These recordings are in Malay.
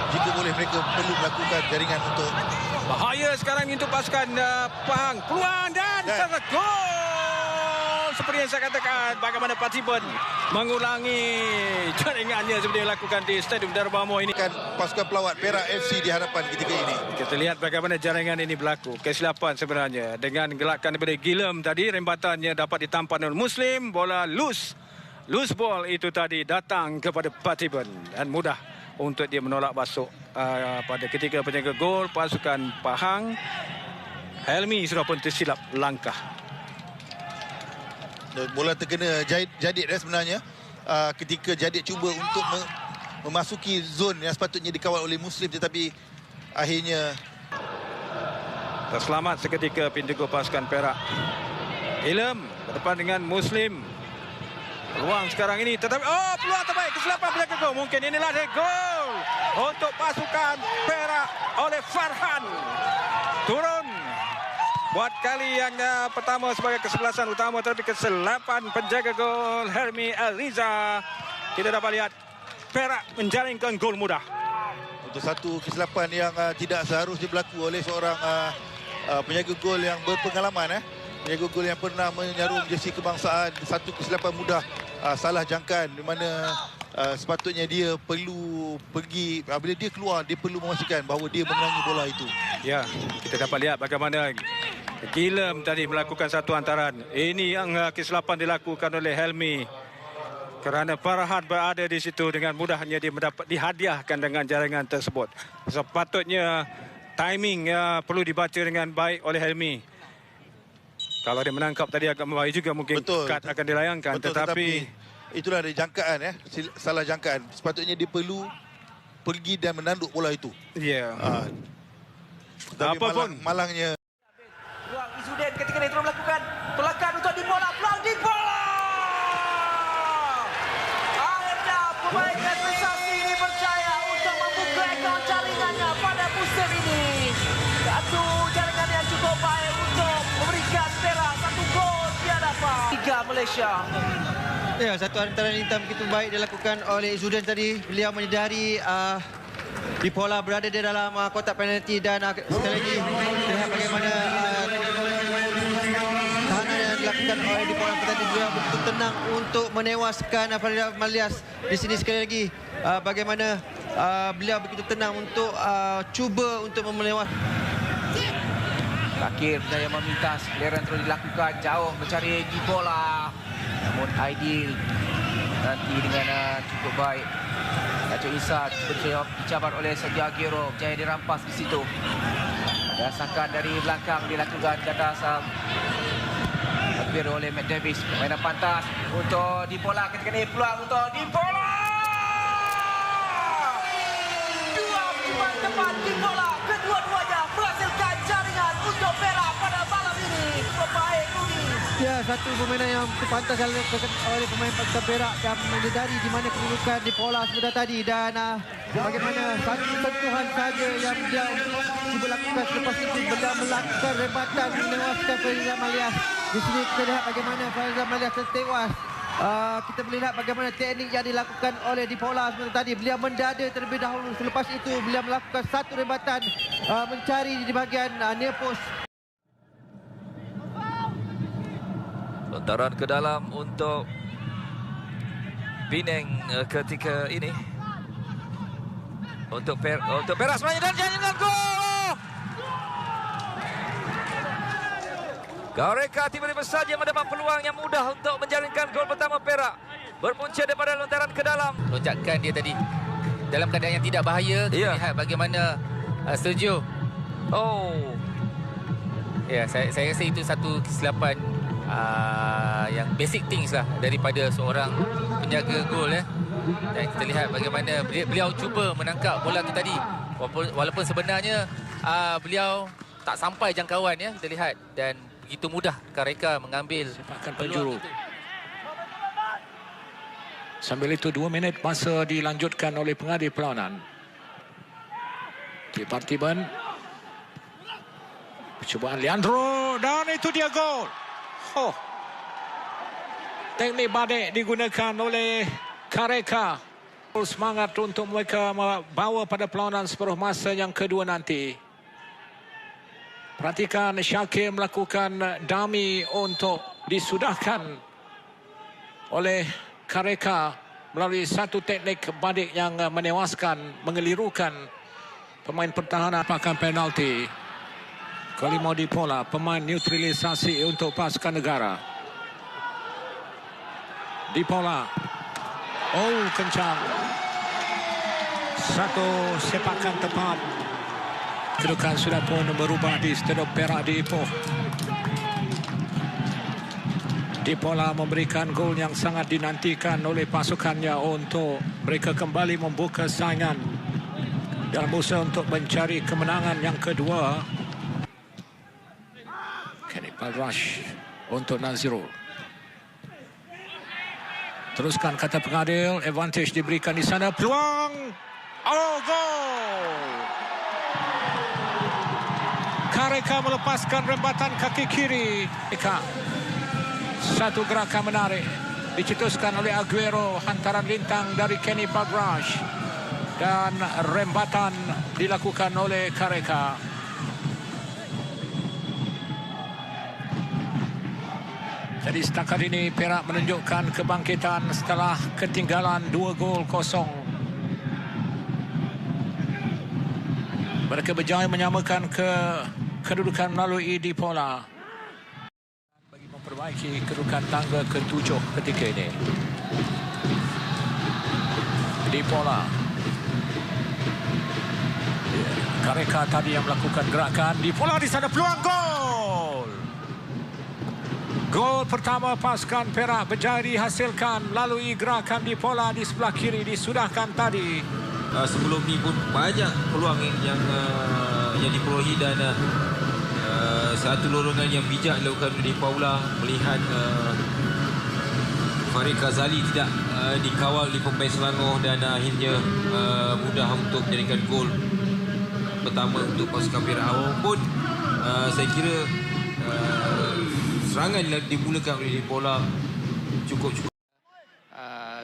jika boleh mereka perlu melakukan jaringan untuk bahaya sekarang untuk pasukan Pahang. Peluang dan tergol. Seperti yang saya katakan, bagaimana Partibun mengulangi jaringannya seperti yang dilakukan di Stadium Darabamo ini. Pasukan pelawat Perak FC di hadapan ketika ini. Kita lihat bagaimana jaringan ini berlaku. Kesilapan sebenarnya. Dengan gelakan daripada Gilem tadi, rembatannya dapat ditampan oleh Muslim. Bola loose ball itu tadi datang kepada Partibun. Dan mudah untuk dia menolak masuk pada ketika penjaga gol pasukan Pahang. Helmi sudah pun tersilap langkah. Bola terkena Jadid sebenarnya ketika Jadid cuba untuk memasuki zon yang sepatutnya dikawal oleh Muslim, tetapi akhirnya terselamat seketika pintu gol pasukan Perak. Ilham berdepan dengan Muslim. Peluang sekarang ini tetapi peluang terbaik, kesilapan penjaga gol. Mungkin inilah dia gol untuk pasukan Perak oleh Farhan. Turun buat kali yang pertama sebagai kesebelasan utama, tetapi kesilapan penjaga gol Helmi Aliza. Kita dapat lihat Perak menjaringkan gol mudah. Untuk satu kesilapan yang tidak seharusnya berlaku oleh seorang penjaga gol yang berpengalaman. Penjaga gol yang pernah menyarum jersey kebangsaan. Satu kesilapan mudah, salah jangkaan, di mana sepatutnya dia perlu pergi, bila dia keluar dia perlu memastikan bahawa dia menangi bola itu. Ya, kita dapat lihat bagaimana Gilem tadi melakukan satu hantaran. Ini yang kesilapan dilakukan oleh Helmi. Kerana Farhan berada di situ, dengan mudahnya dia mendapat dihadiahkan dengan jaringan tersebut. Sepatutnya timing perlu dibaca dengan baik oleh Helmi. Kalau dia menangkap tadi agak membaik juga, mungkin kad akan dilayangkan. Betul, tetapi itulah ada jangkaan, salah jangkaan. Sepatutnya dia perlu pergi dan menanduk bola itu. Ya. Tapi malangnya Peluang Izzuddin ketika dia terus melakukan tolakan untuk di bola. Peluang di bola. Akhirnya pemain sensasi ini percaya untuk membuka akaun jaringannya pada musim ini. Satu jaringan yang cukup baik untuk memberikan Perak satu gol di hadapan Liga Malaysia. Ya, satu hantaran hitam begitu baik dilakukan oleh Izzuddin tadi. Beliau menyedari Dipola berada di dalam kotak penalti, dan sekali lagi lihat bagaimana tahanan yang dilakukan oleh Dipola tadi, beliau begitu tenang untuk menewaskan Farida Malias. Di sini sekali lagi bagaimana beliau begitu tenang untuk cuba untuk menewaskan. Terakhir berjaya memintas, clearance terus dilakukan jauh mencari Dipola. Namun Aidil nanti dengan cukup baik. Datuk Isa dicabar oleh Sergio Aguero, berjaya dirampas di situ. Ada sakan dari belakang dilakukan ke atas Aguero oleh Matt Davis. Permainan pantas untuk Dipola, ketika ini peluang untuk Dipola. Dua pemain depan Dipola, kedua-duanya menghasilkan jaringan untuk Perak pada malam ini. Pemain Rudi. Ya, satu permainan yang pantas dilakukan oleh pemain pasukan Perak, dan menyedari di mana kedudukan Dipola sebentar tadi, dan bagaimana satu sentuhan saja yang dia cuba lakukan. Selepas itu beliau melakukan rebatan menewaskan Farida Malias. Di sini kita lihat bagaimana Farida Malias tertewas. Kita boleh lihat bagaimana teknik yang dilakukan oleh Dipola sebentar tadi. Beliau mendada terlebih dahulu. Selepas itu beliau melakukan satu rebatan mencari di bahagian near post. Lontaran ke dalam untuk Penang ketika ini. Untuk Perak sebenarnya, dan jaringan gol. Kareka tiba-tiba saja mendapat peluang yang mudah untuk menjaringkan gol pertama Perak. Berpunca daripada lontaran ke dalam. Lonjakan dia tadi dalam keadaan yang tidak bahaya. Kita lihat bagaimana Sergio. Ya, saya rasa itu satu kesilapan yang basic things lah daripada seorang penjaga gol Dan kita lihat bagaimana beliau cuba menangkap bola tu tadi, walaupun sebenarnya beliau tak sampai jangkauan kita lihat, dan begitu mudah Kareka mengambil sepakan penjuru. Sambil itu 2 minit masa dilanjutkan oleh pengadil perlawanan. Di Partibun, percubaan Leandro, dan itu dia gol. Teknik badek digunakan oleh Kareka. Semangat untuk mereka membawa pada perlawanan separuh masa yang kedua nanti. Perhatikan Syakir melakukan dummy untuk disudahkan oleh Kareka melalui satu teknik badik yang menewaskan, mengelirukan pemain pertahanan. Pakan penalti. Kalimau Dipola, pemain neutralisasi untuk pasukan negara. Dipola. Oh, kencang. Satu sepakan tepat. Kedudukan sudah pun berubah di Stadium Perak di Ipoh. Dipola memberikan gol yang sangat dinantikan oleh pasukannya untuk mereka kembali membuka saingan dalam usaha untuk mencari kemenangan yang kedua. Kenny Palrash untuk Nazirul. Teruskan kata pengadil, advantage diberikan di sana, peluang. Oh, gol. Kareka melepaskan rembatan kaki kiri. Satu gerakan menarik dicetuskan oleh Aguero, hantaran lintang dari Kenny Palrash dan rembatan dilakukan oleh Kareka. Jadi setakat ini Perak menunjukkan kebangkitan setelah ketinggalan 2-0. Mereka berjaya menyamakan kedudukan melalui Dipola bagi memperbaiki kedudukan tangga ke-7 ketika ini. Dipola. Kareka tadi yang melakukan gerakan. Dipola di sana, peluang gol. Gol pertama pasukan Perak berjaya dihasilkan melalui gerakan Dipola di sebelah kiri, disudahkan tadi. Sebelum ni pun banyak peluang yang diperolehi dan satu lorongan yang bijak dilakukan oleh Paula melihat Farid Ghazali tidak dikawal di pemain Selangor dan akhirnya mudah untuk menjadikan gol pertama untuk pasukan Perak. Walaupun saya kira serangan dimulakan oleh Paula cukup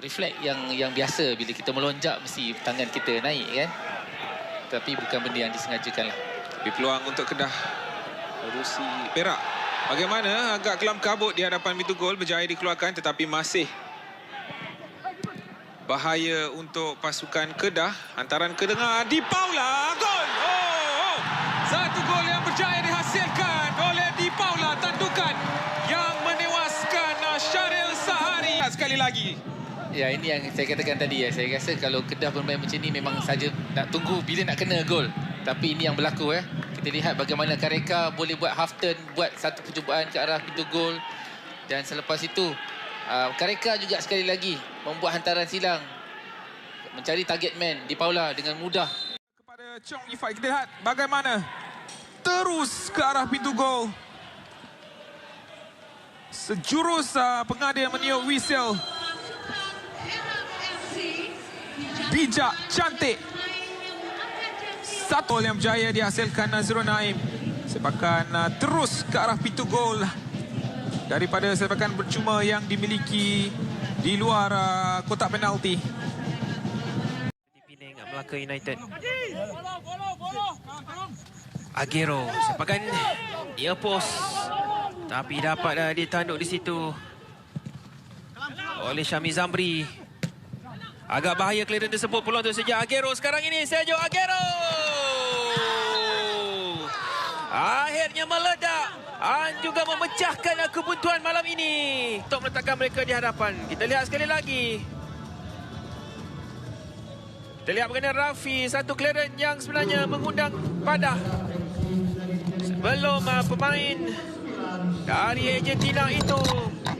refleks yang biasa bila kita melonjak mesti tangan kita naik kan. Tapi bukan benda yang disengajakan lah. Di peluang untuk Kedah Rusi Perak. Bagaimana agak kelam kabut di hadapan pintu gol, berjaya dikeluarkan tetapi masih bahaya untuk pasukan Kedah. Hantaran ke tengah di Paula, gol. Oh. Satu gol yang berjaya dihasilkan oleh Di Paula, tandukan yang menewaskan Syaril Sahari. Sekali lagi. Ya, ini yang saya katakan tadi ya. Saya rasa kalau Kedah bermain macam ni memang saja nak tunggu bila nak kena gol. Tapi ini yang berlaku Kita lihat bagaimana Kareka boleh buat half turn, buat satu percubaan ke arah pintu gol. Dan selepas itu Kareka juga sekali lagi membuat hantaran silang, mencari target man Di Paula dengan mudah. Kepada Chong Ifai, kita lihat bagaimana terus ke arah pintu gol. Sejurus pengadil meniup whistle. Bijak, cantik. Satu yang berjaya dihasilkan Nazrul Naim. Sepakan terus ke arah pintu gol daripada sepakan percuma yang dimiliki di luar kotak penalti. Di Penang, Melaka United. Aguero, sepakan ear post. Tapi dapat ditanduk di situ oleh Syami Zamri. Agak bahaya clearance tersebut, peluang untuk Sergio Aguero sekarang ini. Sergio Aguero akhirnya meledak dan juga memecahkan kebuntuan malam ini untuk meletakkan mereka di hadapan. Kita lihat sekali lagi. Kita lihat bagaimana Rafi, satu clearance yang sebenarnya mengundang padah sebelum pemain dari Argentina itu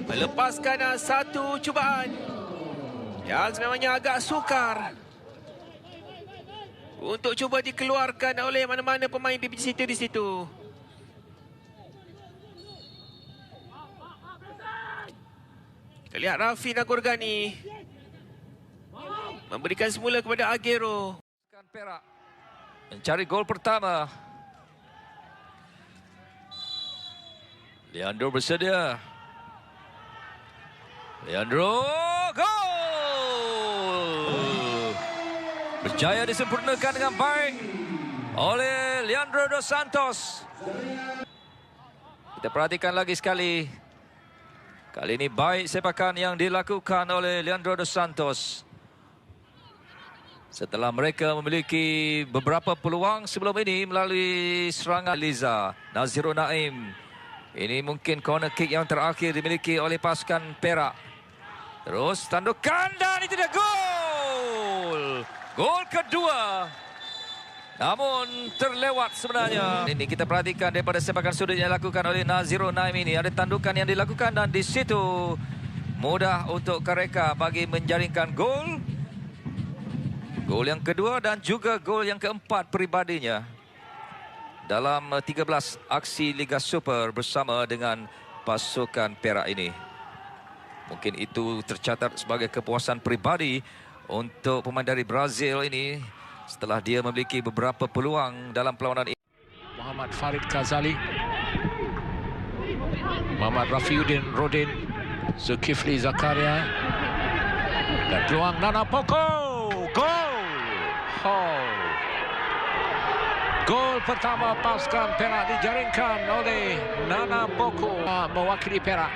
melepaskan satu cubaan yang sebenarnya agak sukar untuk cuba dikeluarkan oleh mana-mana pemain PPG City di situ. Kita lihat Rafi Nagorgani memberikan semula kepada Aguero. Perak mencari gol pertama. Leandro bersedia. Leandro, gol! Berjaya disempurnakan dengan baik oleh Leandro Dos Santos. Kita perhatikan lagi sekali. Kali ini baik sepakan yang dilakukan oleh Leandro Dos Santos. Setelah mereka memiliki beberapa peluang sebelum ini melalui serangan Liza. Nazirul Naim. Ini mungkin corner kick yang terakhir dimiliki oleh pasukan Perak. Terus tandukan dan itu dia gol. Gol kedua. Namun terlewat sebenarnya. Ini kita perhatikan daripada sepakan sudut yang dilakukan oleh Nazirul Naim ini. Ada tandukan yang dilakukan dan di situ mudah untuk mereka bagi menjaringkan gol. Gol yang kedua dan juga gol yang keempat peribadinya dalam 13 aksi Liga Super bersama dengan pasukan Perak ini. Mungkin itu tercatat sebagai kepuasan peribadi untuk pemain dari Brazil ini setelah dia memiliki beberapa peluang dalam perlawanan ini. Muhammad Farid Ghazali, Muhammad Rafiuddin Rodin, Zulkifli Zakaria, dan peluang Nana Poko. Gol! Oh. Gol pertama pasukan Perak dijaringkan oleh Nana Poko mewakili Perak.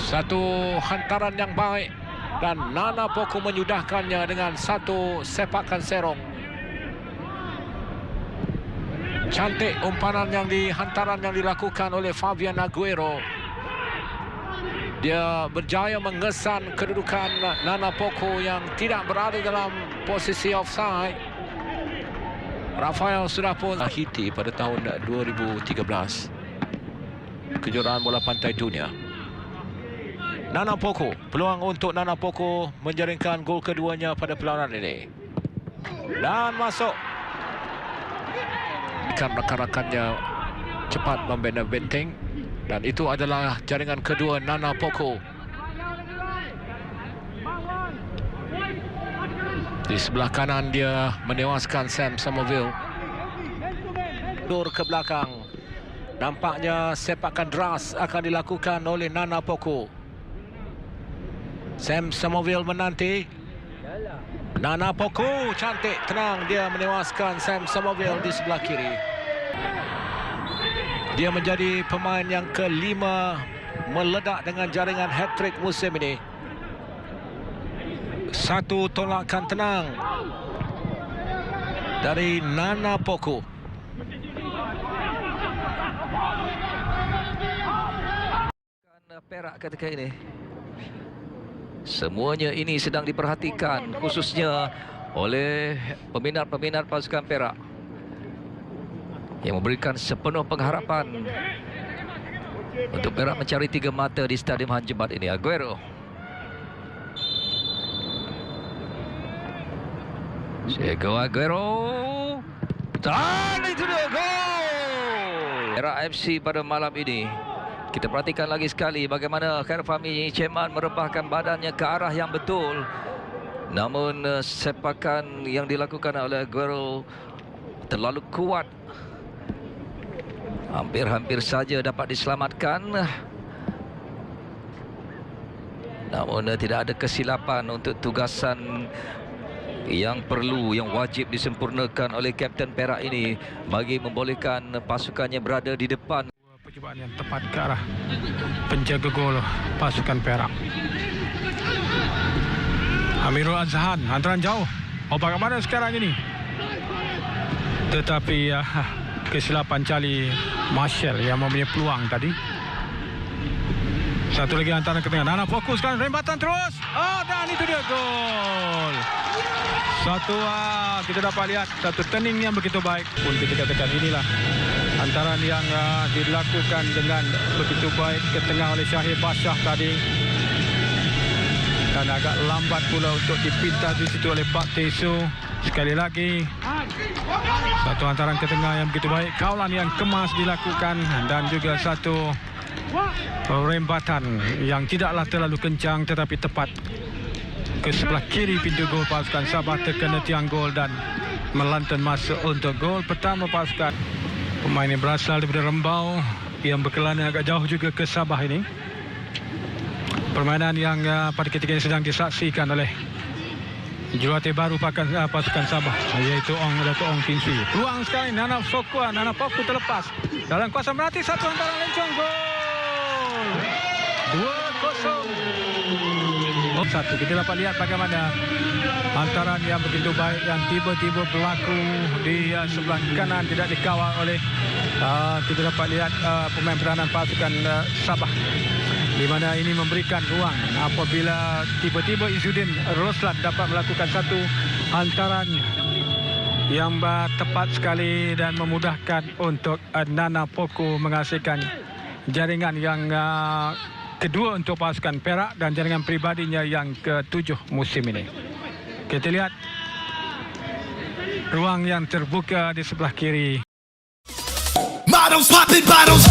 Satu hantaran yang baik dan Nana Poko menyudahkannya dengan satu sepakan serong. Cantik umpanan yang hantaran yang dilakukan oleh Fabian Aguero. Dia berjaya mengesan kedudukan Nana Poko yang tidak berada dalam posisi offside. Rafael sudah pun Haiti pada tahun 2013. Kejuaraan bola pantai dunia. Nana Poko, peluang untuk Nana Poko menjaringkan gol keduanya pada perlawanan ini. Dan masuk. Kan rakan-rakannya cepat membina benteng. Dan itu adalah jaringan kedua Nana Poko. Di sebelah kanan dia menewaskan Sam Somerville. Mundur ke belakang. Nampaknya sepakan deras akan dilakukan oleh Nana Poko. Sam Somerville menanti. Nana Poko cantik, tenang dia menewaskan Sam Somerville di sebelah kiri. Dia menjadi pemain yang kelima meledak dengan jaringan hat-trick musim ini. Satu tolakan tenang dari Nana Poko. Perak ketika ini. Semuanya ini sedang diperhatikan khususnya oleh peminat-peminat pasukan Perak yang memberikan sepenuh pengharapan untuk Perak mencari 3 mata di Stadium Hanjebat ini. Aguero. Diego Aguero. Dan itu dia gol. Perak FC pada malam ini. Kita perhatikan lagi sekali bagaimana Khairul Fahmi Ceman merebahkan badannya ke arah yang betul. Namun sepakan yang dilakukan oleh Aguero terlalu kuat. Hampir-hampir saja dapat diselamatkan. Namun tidak ada kesilapan untuk tugasan yang perlu, yang wajib disempurnakan oleh Kapten Perak ini bagi membolehkan pasukannya berada di depan. Percubaan yang tepat ke arah penjaga gol pasukan Perak. Amirul Azhan, hantaran jauh. Oh, bagaimana sekarang ini? Tetapi kesilapan Charlie Marshall yang mempunyai peluang tadi. Satu lagi hantaran ke tengah. Nana fokus sekarang, rembatan terus. Oh, dan itu dia gol. Satu, kita dapat lihat satu turning yang begitu baik. Pun kita katakan inilah hantaran yang dilakukan dengan begitu baik ke tengah oleh Syahir Bashar tadi. Dan agak lambat pula untuk dipintas di situ oleh Pak Tesu. Sekali lagi satu hantaran ke tengah yang begitu baik. Kaulan yang kemas dilakukan dan juga satu rembatan yang tidaklah terlalu kencang tetapi tepat ke sebelah kiri pintu gol pasukan Sabah, terkena tiang gol dan melantun masuk untuk gol pertama pasukan. Pemain yang berasal daripada Rembau yang berkelana agak jauh juga ke Sabah ini. Permainan yang pada ketika ini sedang disaksikan oleh Jurulatih baru pasukan Sabah iaitu Dato' Ong Tin Sri. Peluang sekali Nana Sokwa, Nana Poku terlepas. Dalam kuasa Melati, satu hantaran lencong, gol. 2-0. Satu. Kita dapat lihat bagaimana hantaran yang begitu baik yang tiba-tiba berlaku di sebelah kanan, tidak dikawal oleh kita dapat lihat pemain peranan pasukan Sabah, di mana ini memberikan ruang apabila tiba-tiba Izzuddin Roslan dapat melakukan satu hantaran yang tepat sekali dan memudahkan untuk Nana Poku menghasilkan jaringan yang kedua untuk pasukan Perak dan jaringan pribadinya yang ke-7 musim ini. Kita lihat ruang yang terbuka di sebelah kiri. Models popping bottles.